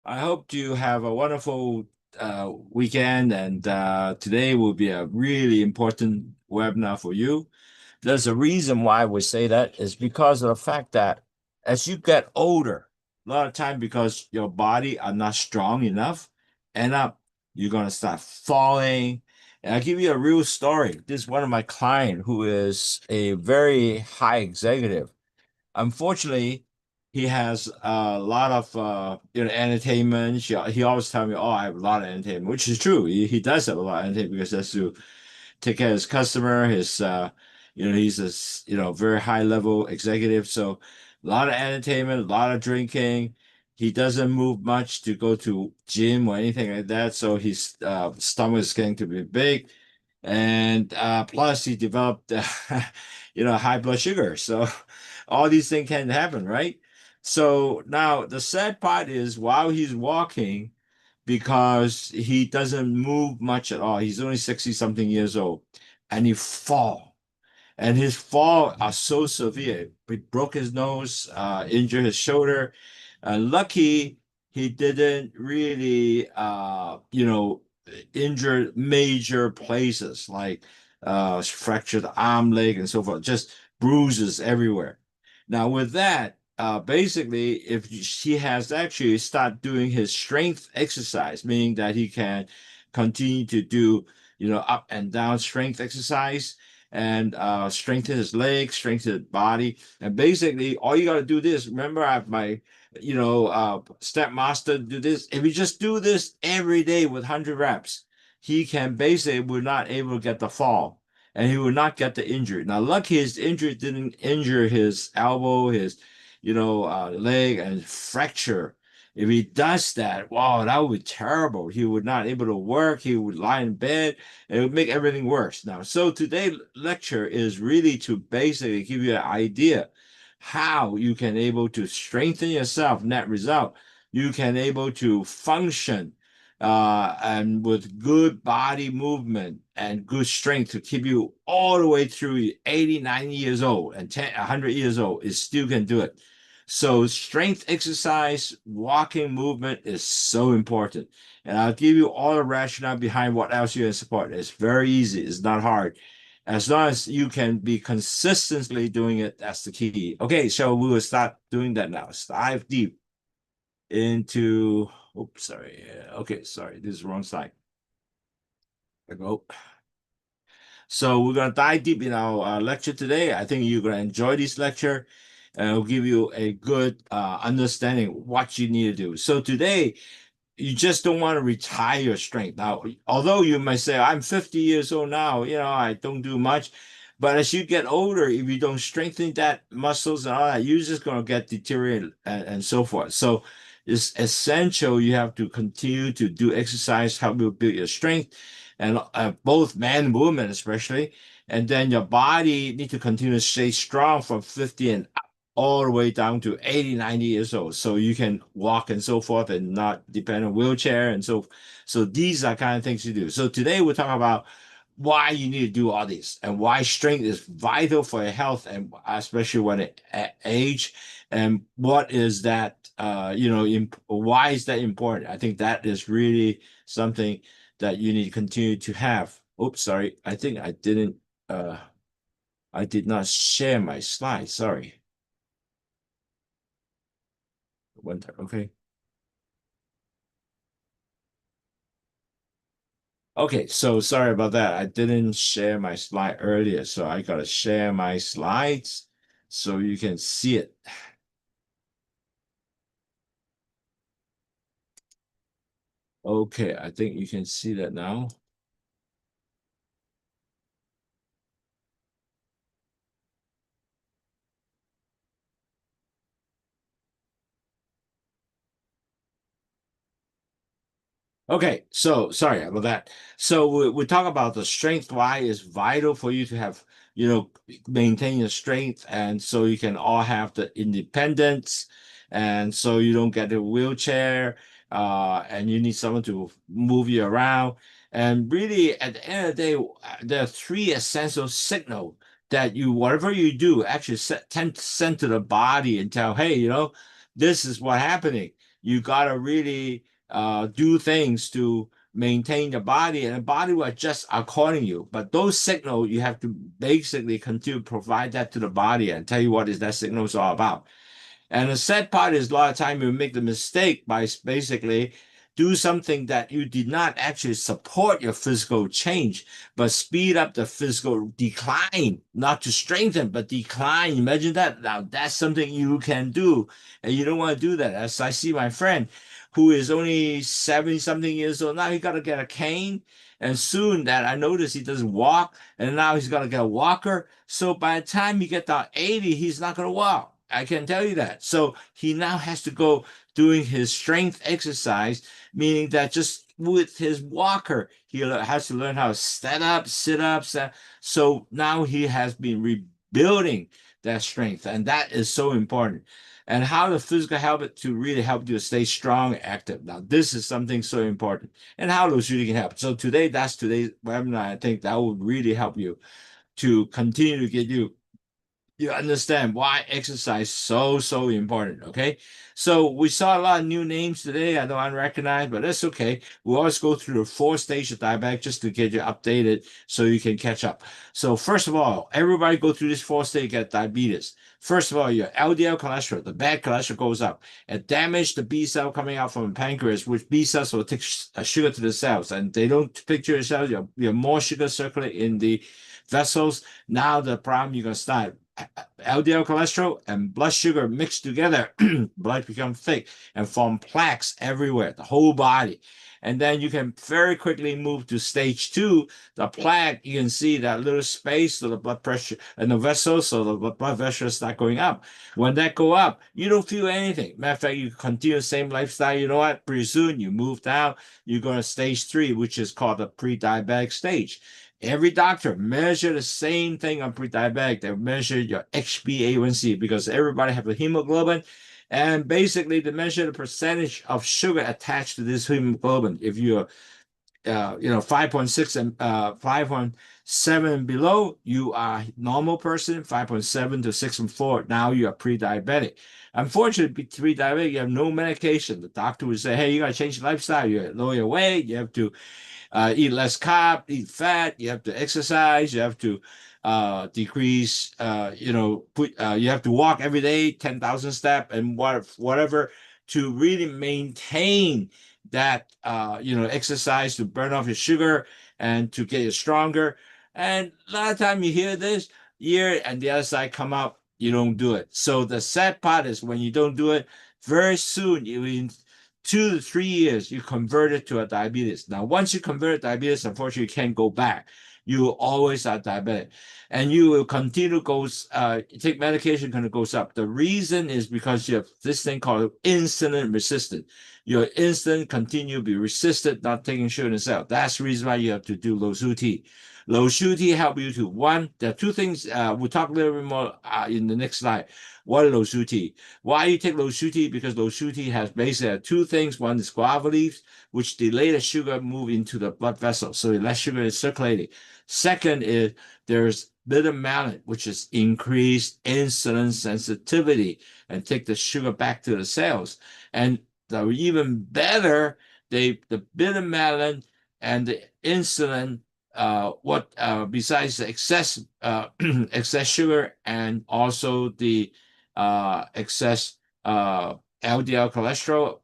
I hope you have a wonderful weekend, and today will be a really important webinar for you. There's a reason why we say that is because of the fact that as you get older, a lot of time because your body are not strong enough, end up you're gonna start falling. And I'll give you a real story. This is one of my client who is a very high executive. Unfortunately, he has a lot of entertainment. He always tell me, "Oh, I have a lot of entertainment," which is true. He does have a lot of entertainment because that's to take care of his customer. He's a very high level executive, so a lot of entertainment, a lot of drinking. He doesn't move much to go to gym or anything like that, so his stomach is getting to be big, and plus he developed high blood sugar. So all these things can happen, right? So now the sad part is while he's walking, because he doesn't move much at all. He's only 60 something years old, and he fall. And his fall are so severe. He broke his nose, injured his shoulder. Lucky he didn't really, injure major places like fractured arm, leg, and so forth. Just bruises everywhere. Now with that, basically, if he has actually start doing his strength exercise, meaning that he can continue to do, up and down strength exercise and strengthen his legs, strengthen his body. And basically, all you got to do this. Remember, I have my, step master do this. If you just do this every day with 100 reps, he can basically will not able to get the fall and he will not get the injury. Now, lucky his injury didn't injure his elbow, his, leg and fracture. If he does that, wow, that would be terrible. He would not able to work. He would lie in bed. And it would make everything worse. Now, so today's lecture is really to basically give you an idea how you can able to strengthen yourself. Net result, you can able to function and with good body movement and good strength to keep you all the way through 80, 90 years old and 100 years old, it still can do it. So strength exercise, walking movement is so important. And I'll give you all the rationale behind what else you can support. It's very easy. It's not hard. As long as you can be consistently doing it, that's the key. Okay, so we will start doing that now. Let's dive deep into, oops, sorry. Okay, sorry, this is the wrong side. There we go. So we're gonna dive deep in our lecture today. I think you're gonna enjoy this lecture, and it'll give you a good understanding what you need to do. So today, you just don't want to retire your strength. Now, although you might say, I'm 50 years old now, I don't do much. But as you get older, if you don't strengthen that muscles and all that, you're just going to get deteriorated and so forth. So it's essential you have to continue to do exercise, help you build your strength, and both man and woman especially. And then your body need to continue to stay strong from 50 and all the way down to 80, 90 years old. So you can walk and so forth and not depend on wheelchair. And so these are kind of things you do. So today we'll talk about why you need to do all this and why strength is vital for your health and especially when it age and what is that why is that important. I think that is really something that you need to continue to have. Oops, sorry, I think uh I did not share my slide, sorry. One time, okay. Okay, so sorry about that. I didn't share my slide earlier, so I gotta share my slides so you can see it. Okay, I think you can see that now. Okay, so sorry about that. So we talk about the strength, why it's vital for you to have, maintain your strength, and so you can all have the independence, and so you don't get a wheelchair, and you need someone to move you around. And really, at the end of the day, there are three essential signals that you, whatever you do, actually tend to send to the body and tell, hey, this is what's happening. you gotta really do things to maintain your body, and the body will adjust according to you. But those signals, you have to basically continue to provide that to the body and tell you what is that signal is all about. And the sad part is a lot of time you make the mistake by basically do something that you did not actually support your physical change, but speed up the physical decline, not to strengthen, but decline. Imagine that. Now that's something you can do, and you don't want to do that. As I see my friend who is only 70 something years old, now he got to get a cane. And soon that I notice he doesn't walk, and now he's got to get a walker. So by the time he get to 80, he's not going to walk. I can tell you that. So he now has to go doing his strength exercise, meaning that just with his walker, he has to learn how to stand up, sit up. So now he has been rebuilding that strength, and that is so important. And how the physical habit to really help you to stay strong and active. Now, this is something so important, and how those really can help. So today, that's today's webinar. I think that will really help you to continue to get you understand why exercise is so important. Okay, so we saw a lot of new names today. I know unrecognized, but that's okay. We always go through the 4 stages of diabetic just to get you updated so you can catch up. So first of all, everybody go through this 4 stage, get diabetes. First of all, your LDL cholesterol, the bad cholesterol goes up. It damages the B cell coming out from the pancreas, which B cells will take sugar to the cells, and they don't picture your cells. You have more sugar circulate in the vessels. Now the problem you're going to start. LDL cholesterol and blood sugar mixed together, blood become thick and form plaques everywhere, the whole body. And then you can very quickly move to stage 2. The plaque, you can see that little space, so the blood pressure and the vessels, so the blood vessels start going up. When that go up, you don't feel anything. Matter of fact, you continue the same lifestyle. You know what? Pretty soon you move down, you go to stage 3, which is called the pre-diabetic stage. Every doctor measure the same thing on pre-diabetic. They measure your HbA1c because everybody have a hemoglobin, and basically they measure the percentage of sugar attached to this hemoglobin. If you're 5.6 and 5.7 and below, you are normal person. 5.7 to 6.4, now you are pre-diabetic. Unfortunately, pre-diabetic, you have no medication. The doctor would say, hey, you got to change your lifestyle. You lower your weight. You have to eat less carb, eat fat. You have to exercise. You have to decrease. You have to walk every day, 10,000 steps and whatever to really maintain that exercise to burn off your sugar and to get you stronger. And a lot of time you hear this year and the other side come out, you don't do it. So the sad part is when you don't do it, very soon in 2 to 3 years, you convert it to a diabetes. Now, once you convert diabetes, unfortunately, you can't go back. You always are diabetic, and you will continue to go. Take medication, kind of goes up. The reason is because you have this thing called insulin resistant. Your insulin continue to be resistant, not taking sugar in the cell. That's the reason why you have to do low SUT. Low SUT help you to there are 2 things. We'll talk a little bit more in the next slide. What is low SUT? Why you take low SUT? Because low SUT has basically 2 things. One is guava leaves, which delay the sugar move into the blood vessel, so less sugar is circulating. Second is there's bitter melon, which is increased insulin sensitivity and take the sugar back to the cells. And even better, the bitter melon and the insulin, besides the excess excess sugar and also the excess LDL cholesterol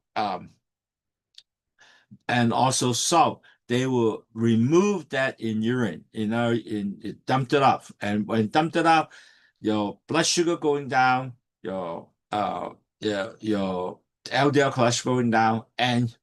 and also salt, they will remove that in urine, dumped it off. And when dumped it off, your blood sugar going down, your LDL cholesterol going down, and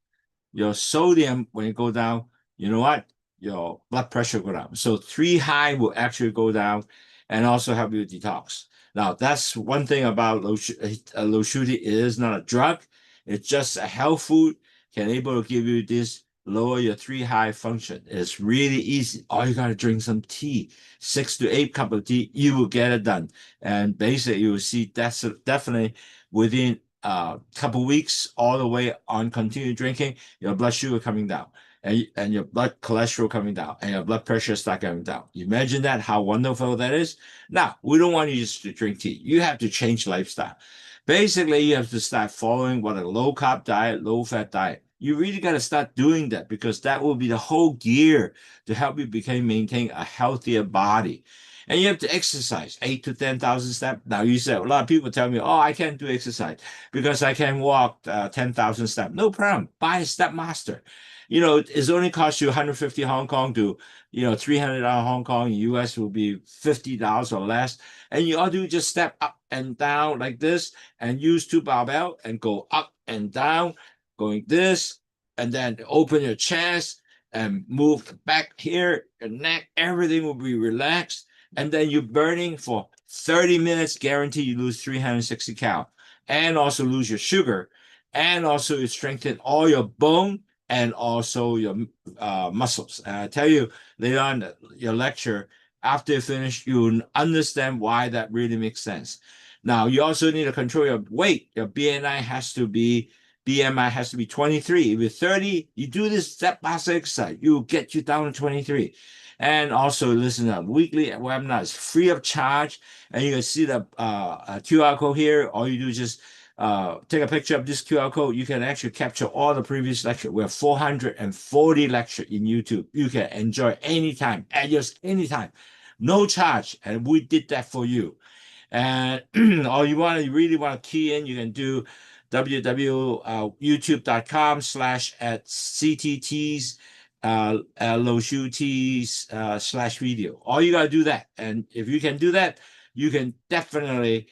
your sodium, when it go down, you know what? Your blood pressure go down. So 3 high will actually go down and also help you detox. Now, that's one thing about low SUT. It is not a drug. It's just a health food, can able to give you this lower your 3 high function. It's really easy. All you got to drink some tea, 6 to 8 cup of tea, you will get it done. And basically, you will see that's definitely within a couple weeks, all the way on continue drinking, your blood sugar coming down and your blood cholesterol coming down and your blood pressure start coming down. You imagine that, how wonderful that is? Now, we don't want you just to drink tea. You have to change lifestyle. Basically, you have to start following what a low carb diet, low fat diet. You really got to start doing that because that will be the whole gear to help you maintain a healthier body. And you have to exercise 8 to 10,000 steps. Now you said a lot of people tell me, "Oh, I can't do exercise because I can walk 10,000 steps." No problem. Buy a step master. It's only cost you 150 Hong Kong to 300 Hong Kong. In US will be $50 or less. And you ought to just step up and down like this and use two barbell and go up and down, going this, and then open your chest and move back here, your neck, everything will be relaxed. And then you're burning for 30 minutes, guarantee you lose 360 cal and also lose your sugar. And also you strengthen all your bone and also your muscles. And I tell you later on your lecture, after you finish, you understand why that really makes sense. Now, you also need to control your weight. Your BMI has to be 23. If you're 30, you do this step-by-step exercise, you will get you down to 23. And also listen to weekly webinars free of charge. And you can see the QR code here. All you do is just take a picture of this QR code. You can actually capture all the previous lecture. We have 440 lectures in YouTube. You can enjoy anytime, adjust anytime, no charge. And we did that for you. And all you really want to key in, you can do youtube.com/@ctts /video. All you got to do that. And if you can do that, you can definitely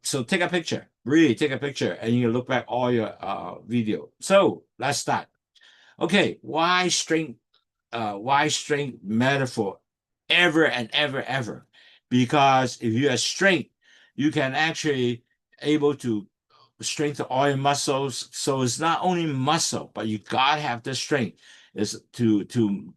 so take a picture, really take a picture, and you can look back all your video. So let's start. Okay, why strength metaphor ever and ever? Because if you have strength, you can actually able to strengthen all your muscles. So it's not only muscle, but you gotta have the strength is to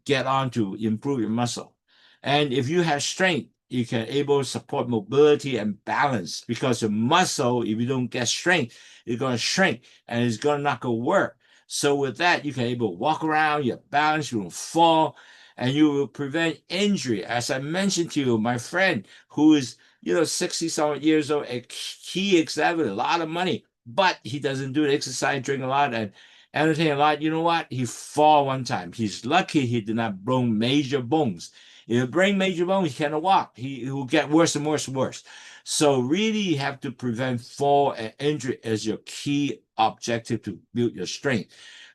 get on to improve your muscle. And if you have strength, you can able to support mobility and balance because your muscle, if you don't get strength, it's going to shrink and it's going to not go work. So with that, you can able to walk around, your balance, you won't fall, and you will prevent injury. As I mentioned to you, my friend who is 60-something years old, a key executive, a lot of money, but he doesn't do exercise, drink a lot, and entertain a lot. You know what? He fall one time. He's lucky he did not break major bones. If you break major bones, he cannot walk. He will get worse and worse and worse. So really, you have to prevent fall and injury as your key objective to build your strength.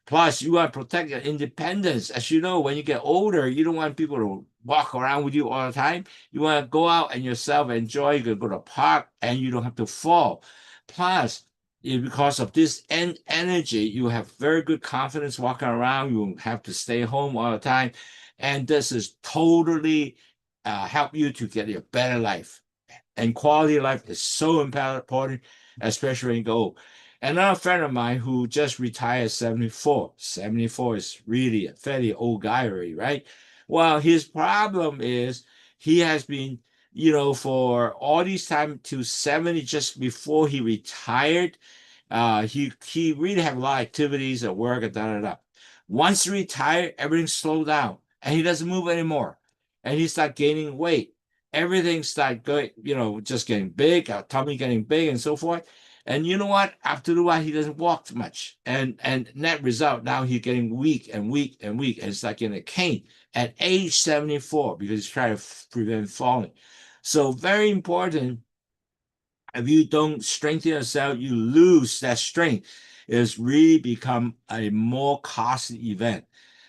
Plus, you want to protect your independence. As you know, when you get older, you don't want people to walk around with you all the time. You want to go out and yourself enjoy. You can go to a park and you don't have to fall. Plus, because of this energy, you have very good confidence walking around. You won't have to stay home all the time. And this is totally help you to get a better life. And quality of life is so important, especially when you go old. Another friend of mine who just retired at 74. 74 is really a fairly old guy already, right? Well, his problem is he has been, for all this time to 70, just before he retired, he really have a lot of activities at work and da. Once he retired, everything slowed down and he doesn't move anymore. And he started gaining weight. Everything started going, just getting big, tummy getting big and so forth. And you know what? After a while, he doesn't walk much. And net result, now he's getting weak and weak and weak. And it's like getting a cane at age 74 because he's trying to prevent falling. So very important. If you don't strengthen yourself, you lose that strength. It's really become a more costly event.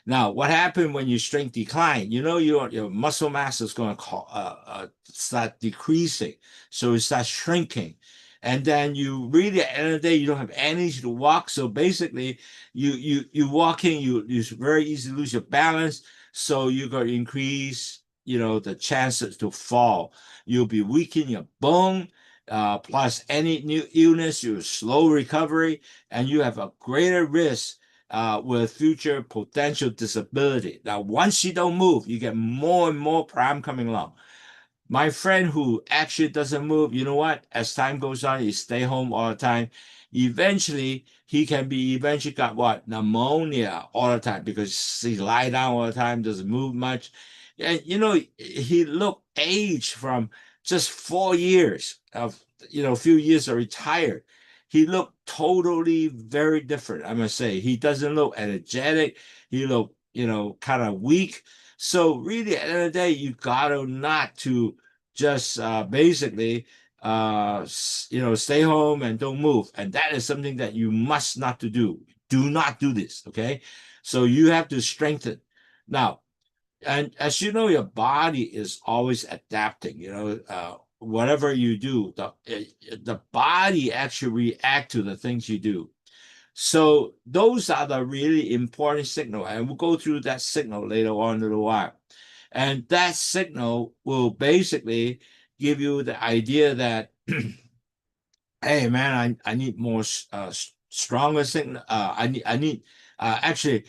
Now, what happened when your strength decline? Your muscle mass is going to start decreasing. So it starts shrinking. And then you really, at the end of the day, you don't have energy to walk. So basically, you walking, you very easily lose your balance. So you're going to increase, the chances to fall. You'll be weakening your bone. Plus any new illness, you slow recovery, and you have a greater risk with future potential disability. Now, once you don't move, you get more and more problem coming along. My friend who actually doesn't move, you know what? As time goes on, he stay home all the time. Eventually, he eventually got what? Pneumonia all the time because he lie down all the time, doesn't move much. And, he looked aged from just 4 years of, a few years of retired. he looked totally very different. I must say, he doesn't look energetic. He looked, kind of weak. So really, at the end of the day, you gotta not to just basically stay home and don't move. And that is something that you must not to do. Do not do this. Okay. So you have to strengthen. Now, and as you know, your body is always adapting. Whatever you do, the body actually react to the things you do. So those are the really important signal, and we'll go through that signal later on in a little while. And that signal will basically give you the idea that, hey man, I need more stronger signal. I need actually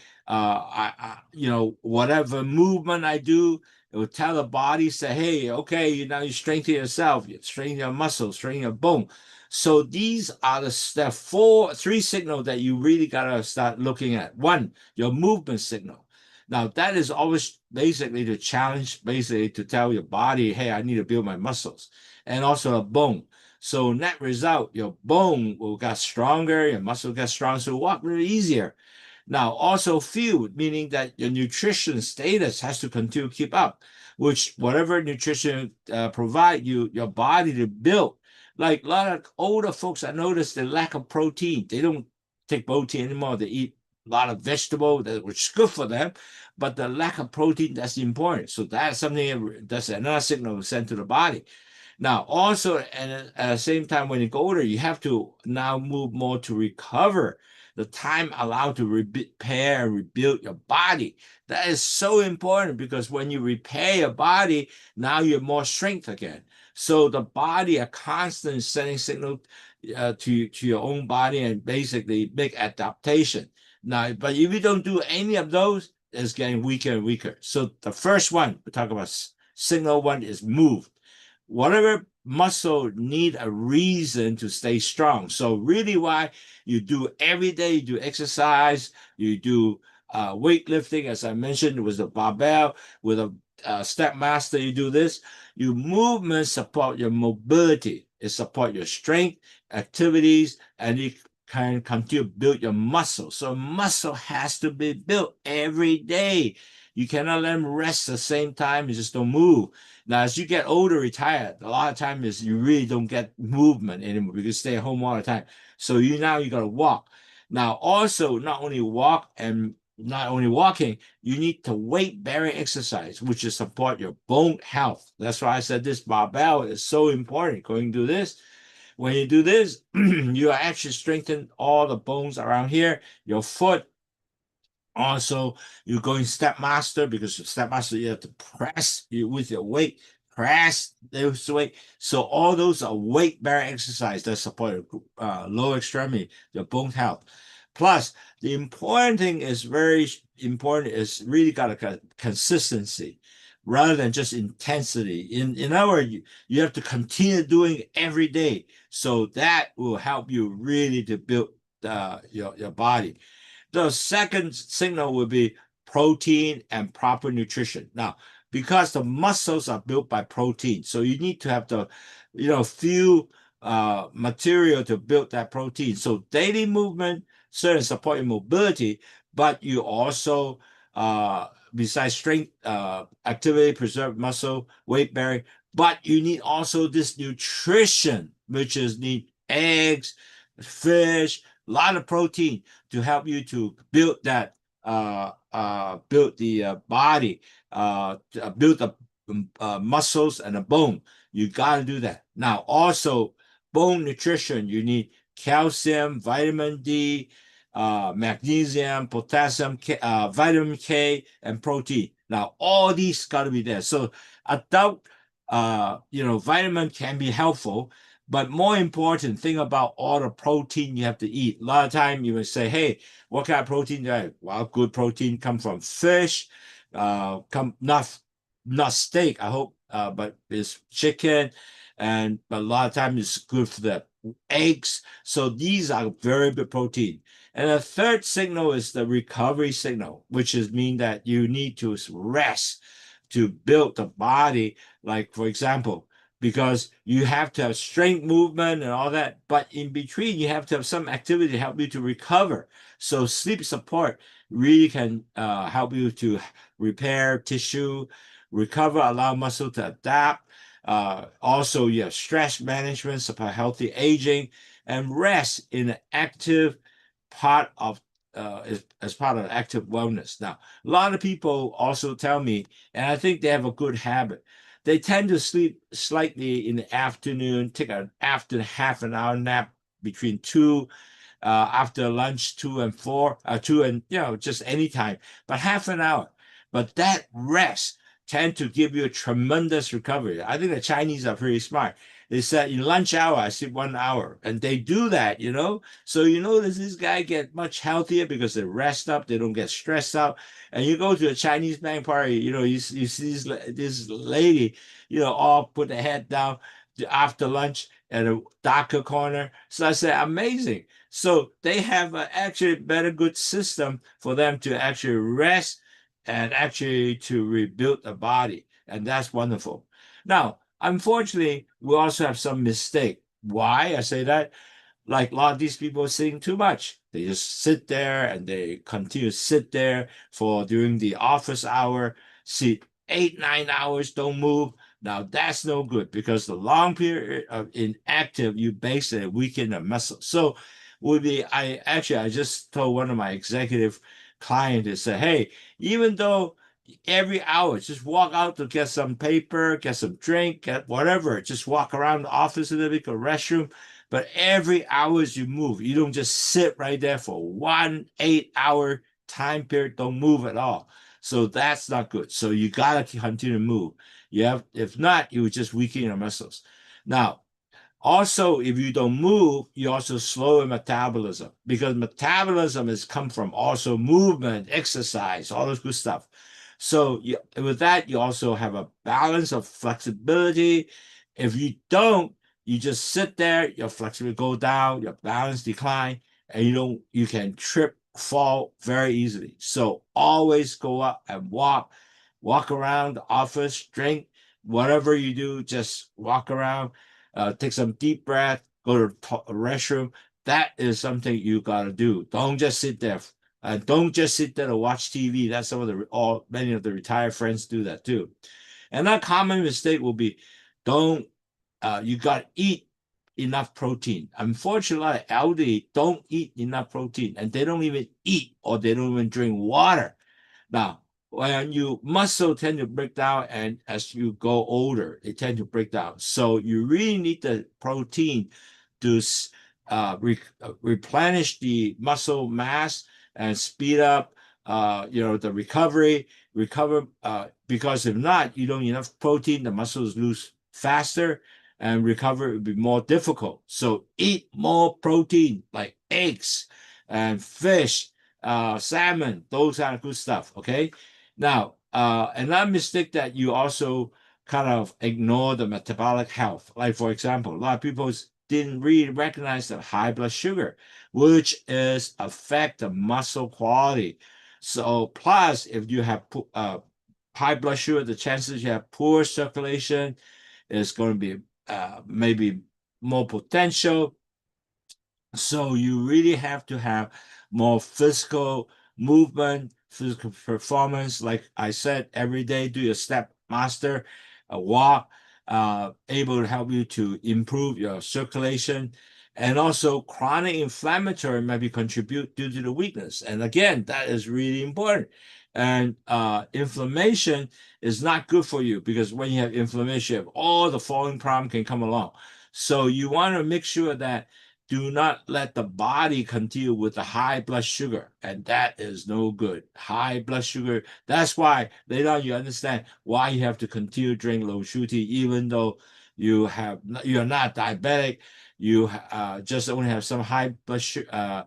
whatever movement I do, it will tell the body, say, hey, okay, now you strengthen yourself, you strengthen your muscles, strengthen your bone. So these are the three signals that you really gotta start looking at. One, your movement signal. Now that is always basically the challenge, basically to tell your body, hey, I need to build my muscles, and also a bone. So net result, your bone will get stronger, your muscle gets stronger, so walk really easier. Now, also feel, meaning that your nutrition status has to continue to keep up, which whatever nutrition provide you, your body to build. Like a lot of older folks, I noticed the lack of protein. They don't take protein anymore. They eat a lot of vegetable, which is good for them, but the lack of protein, that's important. So that's something, that's another signal sent to the body. Now, also, and at the same time, when you go older, you have to now move more to recover the time allowed to repair and rebuild your body. That is so important because when you repair your body, now you're more strength again. So the body are constantly sending signal to your own body and basically make adaptation. Now, but if you don't do any of those, it's getting weaker and weaker. So the first one, we talk about signal one, is move. Whatever muscle need a reason to stay strong. So really why you do every day, you do exercise, you do weightlifting, as I mentioned, with a barbell, with a step master, you do this. Your movement support your mobility. It support your strength, activities, and it can continue to build your muscle. So muscle has to be built every day. You cannot let them rest at the same time. You just don't move. Now, as you get older, retired, a lot of times is you really don't get movement anymore because you stay at home all the time. So you got to walk. Now, also, not only walk and not only walking, you need to weight bearing exercise, which is support your bone health. That's why I said this barbell is so important. Going to do this. When you do this, you are actually strengthen all the bones around here, your foot. Also, you're going step master because step master, you have to press you with your weight, press those weight. So all those are weight bearing exercise that support your lower extremity, your bone health. Plus, the important thing is very important is really got a consistency rather than just intensity. In other words, you have to continue doing every day. So that will help you really to build your body. The second signal will be protein and proper nutrition. Now, because the muscles are built by protein, so you need to have the, few material to build that protein. So daily movement certainly support your mobility, but you also, besides strength, activity, preserve muscle, weight bearing, but you need also this nutrition, which is need eggs, fish, a lot of protein to help you to build that build the body, build the muscles and the bone. You got to do that. Now, also bone nutrition, you need calcium, vitamin D, magnesium, potassium, vitamin K, and protein. Now, all these got to be there. So adult, vitamin can be helpful, but more important, think about all the protein you have to eat. A lot of time you will say, hey, what kind of protein do I have? Well, good protein come from fish, come not steak, I hope, but it's chicken, but a lot of times it's good for the eggs. So these are very good protein. And the third signal is the recovery signal, which is mean that you need to rest to build the body. Like, for example, because you have to have strength movement and all that. But in between, you have to have some activity to help you to recover. So sleep support really can help you to repair tissue, recover, allow muscle to adapt. Also, you have stress management, support healthy aging, and rest in an active part of as part of active wellness. Now, a lot of people also tell me, and I think they have a good habit. They tend to sleep slightly in the afternoon, take an after half an hour nap between two, after lunch, 2 and 4, 2 and just any time, but half an hour. But that rest tend to give you a tremendous recovery. I think the Chinese are pretty smart. They said in lunch hour, I sleep 1 hour, and they do that, So you notice this guy get much healthier because they rest up, they don't get stressed out. And you go to a Chinese bank party, you see this lady, all put the head down after lunch at a darker corner. So I said, amazing. So they have actually better good system for them to actually rest and actually to rebuild the body. And that's wonderful. Now, unfortunately, we also have some mistake. Why I say that? Like a lot of these people sitting too much. They just sit there and they continue to sit there for during the office hour, sit 8, 9 hours, don't move. Now that's no good because the long period of inactive, you basically weaken the muscle. So I just told one of my executive clients to say, hey, even though every hour, just walk out to get some paper, get some drink, get whatever, just walk around the office a little bit, go restroom. But every hours you move, you don't just sit right there for 1 8 hour time period, don't move at all. So that's not good. So you gotta continue to move. If not, you would just weaken your muscles. Now, also, if you don't move, you also slow your metabolism because metabolism has come from also movement, exercise, all this good stuff. So with that, you also have a balance of flexibility. If you don't, you just sit there, your flexibility go down, your balance decline, and you can trip, fall very easily. So always go up and walk around the office, drink, whatever you do, just walk around, take some deep breath, go to the restroom. That is something you got to do. Don't just sit there. Don't just sit there to watch TV. That's many of the retired friends do that too. And that common mistake will be, you got to eat enough protein. Unfortunately, elderly don't eat enough protein, and they don't even eat or they don't even drink water. Now, when you muscle tend to break down, and as you go older, they tend to break down. So you really need the protein to replenish the muscle mass and speed up, the recovery. Because if not, you don't enough protein, the muscles lose faster, and recover will be more difficult. So eat more protein, like eggs and fish, salmon, those kind of good stuff. Okay. Now, another mistake that you also kind of ignore the metabolic health. Like, for example, a lot of people didn't really recognize the high blood sugar, which is affect the muscle quality. So, plus, if you have high blood sugar, the chances you have poor circulation is going to be maybe more potential. So you really have to have more physical movement, physical performance. Like I said, every day do your step master, a walk, able to help you to improve your circulation. And also chronic inflammatory maybe contribute due to the weakness. And again, that is really important. And inflammation is not good for you because when you have inflammation, all the following problem can come along. So you want to make sure that do not let the body continue with the high blood sugar, and that is no good. High blood sugar. That's why later on you understand why you have to continue to drink low sugar even though you're not diabetic. You just only have some high blood sugar,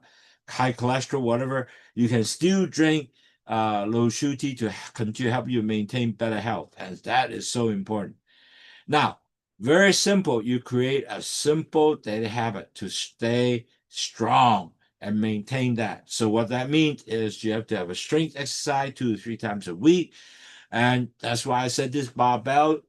high cholesterol, whatever. You can still drink low sugar to continue to help you maintain better health, and that is so important. Now, very simple. You create a simple daily habit to stay strong and maintain that. So what that means is you have to have a strength exercise 2 to 3 times a week. And that's why I said this barbell.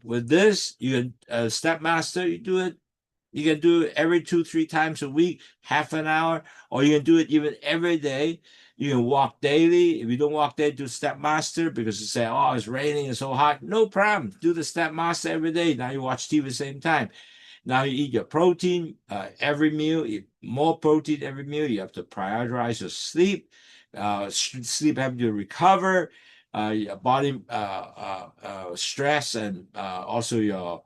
With this, you can Stepmaster, you can do it every 2-3 times a week, half an hour, or you can do it even every day. You can walk daily. If you don't walk daily, do Stepmaster because you say, oh, it's raining, it's so hot. No problem. Do the Stepmaster every day. Now you watch TV at the same time. Now you eat your protein every meal, eat more protein every meal. You have to prioritize your sleep. Sleep helps you recover your body stress and also your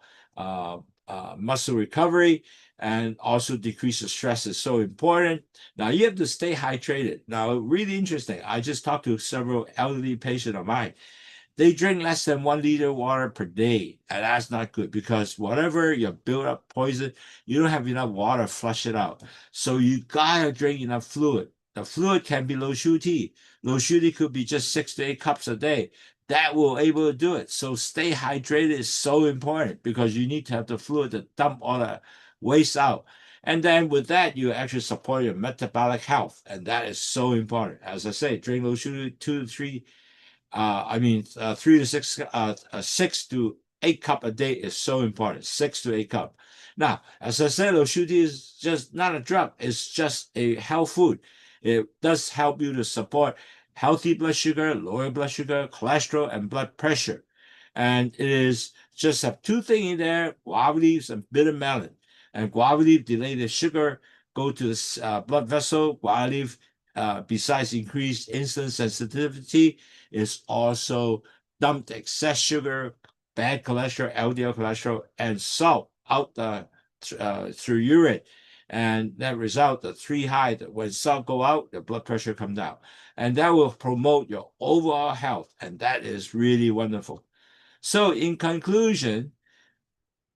muscle recovery, and also decrease the stress is so important. Now you have to stay hydrated. Now, really interesting. I just talked to several elderly patients of mine. They drink less than 1 liter of water per day, and that's not good because whatever you build up poison, you don't have enough water to flush it out. So you gotta drink enough fluid. The fluid can be low shu tea. Low shu tea could be just 6 to 8 cups a day. That will able to do it. So stay hydrated is so important because you need to have the fluid to dump all the waste out. And then with that, you actually support your metabolic health, and that is so important. As I say, drink low shu tea 2 to 3 6 to 8 cup a day is so important. 6 to 8 cup. Now, as I said, Oshuti is just not a drug. It's just a health food. It does help you to support healthy blood sugar, lower blood sugar, cholesterol, and blood pressure. And it is just have two things in there: guava leaves and bitter melon. And guava leaf delay the sugar go to the blood vessel. Guava leaf, besides increased insulin sensitivity, is also dumped excess sugar, bad cholesterol, LDL cholesterol, and salt out through urine. And that result, the three high, when salt go out, the blood pressure come down. And that will promote your overall health. And that is really wonderful. So in conclusion,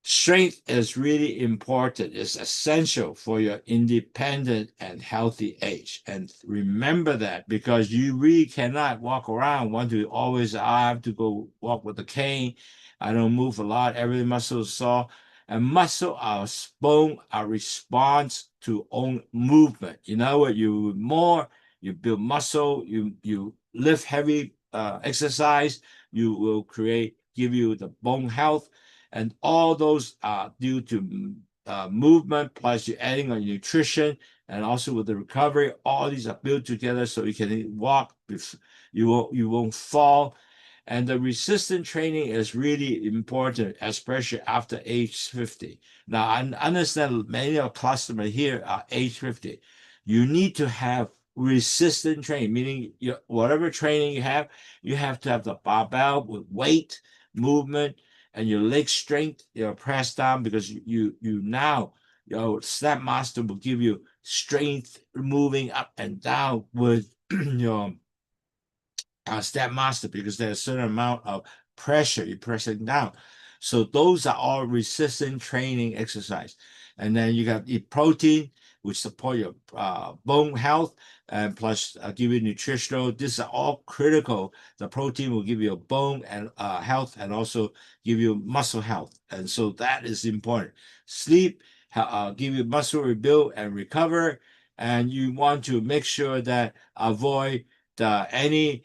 strength is really important. It's essential for your independent and healthy age. And remember that because you really cannot walk around want to always, I have to go walk with a cane. I don't move a lot. Every muscle is sore. And muscle are bone, our response to own movement. You know what? You more, you build muscle, you lift heavy exercise, you will give you the bone health. And all those are due to movement, plus you're adding on nutrition, and also with the recovery. All these are built together so you can walk, you won't fall. And the resistance training is really important, especially after age 50. Now, I understand many of customers here are age 50. You need to have resistant training, meaning whatever training you have to have the barbell with weight, movement, and your leg strength, press down because you now your Stepmaster will give you strength moving up and down with your Stepmaster because there's a certain amount of pressure you're pressing down. So those are all resistance training exercise. And then you got eat protein, which support your bone health, and plus give you nutritional. These are all critical. The protein will give you a bone and health, and also give you muscle health. And so that is important. Sleep give you muscle rebuild and recover. And you want to make sure that avoid any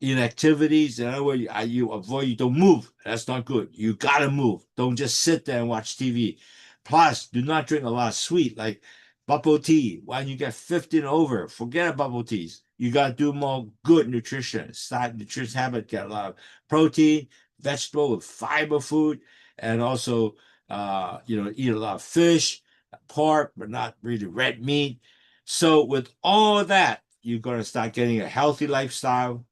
inactivities. In other words, you avoid, you don't move. That's not good. You gotta move. Don't just sit there and watch TV. Plus, do not drink a lot of sweet like bubble tea. When you get 15 over, forget bubble teas. You gotta do more good nutrition. Start nutrition habit, get a lot of protein, vegetable, fiber food, and also eat a lot of fish, pork, but not really red meat. So with all that, you're going to start getting a healthy lifestyle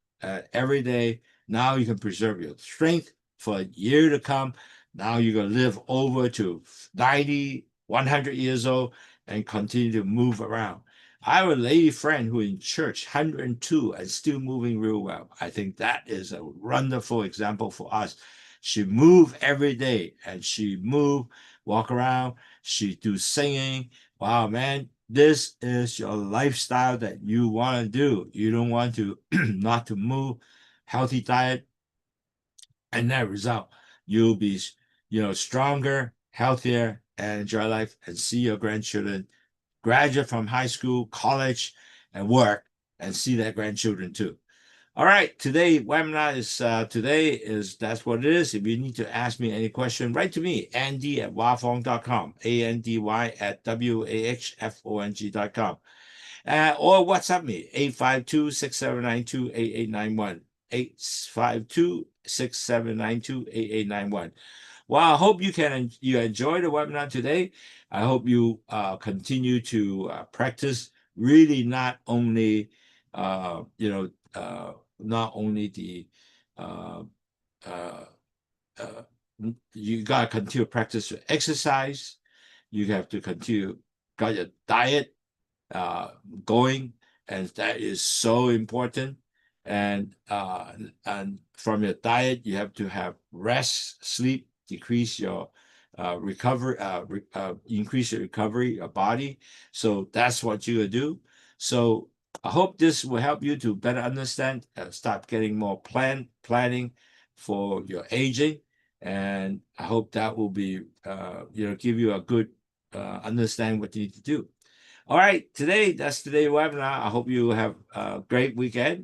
every day. Now you can preserve your strength for a year to come. Now you're going to live over to 90, 100 years old and continue to move around. I have a lady friend who in church, 102, and still moving real well. I think that is a wonderful example for us. She move every day and she move, walk around. She do singing. Wow, man, this is your lifestyle that you want to do. You don't want to not to move, healthy diet, and that result, you'll be, stronger, healthier, and enjoy life and see your grandchildren graduate from high school, college, and work, and see their grandchildren too. All right, today webinar is that's what it is. If you need to ask me any question, write to me, Andy@wahfong.com, ANDY@WAHFONG.com. Or WhatsApp me, 852-6792-8891, 852-6792-8891. Well, I hope you enjoy the webinar today. I hope you continue to practice, really not only not only the uh, uh, uh, you gotta continue to practice your exercise. You have to continue got your diet going, and that is so important. And from your diet, you have to have rest, sleep, decrease your increase your recovery, your body. So that's what you do. So I hope this will help you to better understand, start getting more planning for your aging, and I hope that will be give you a good understand what you need to do. All right, that's today's webinar. I hope you have a great weekend.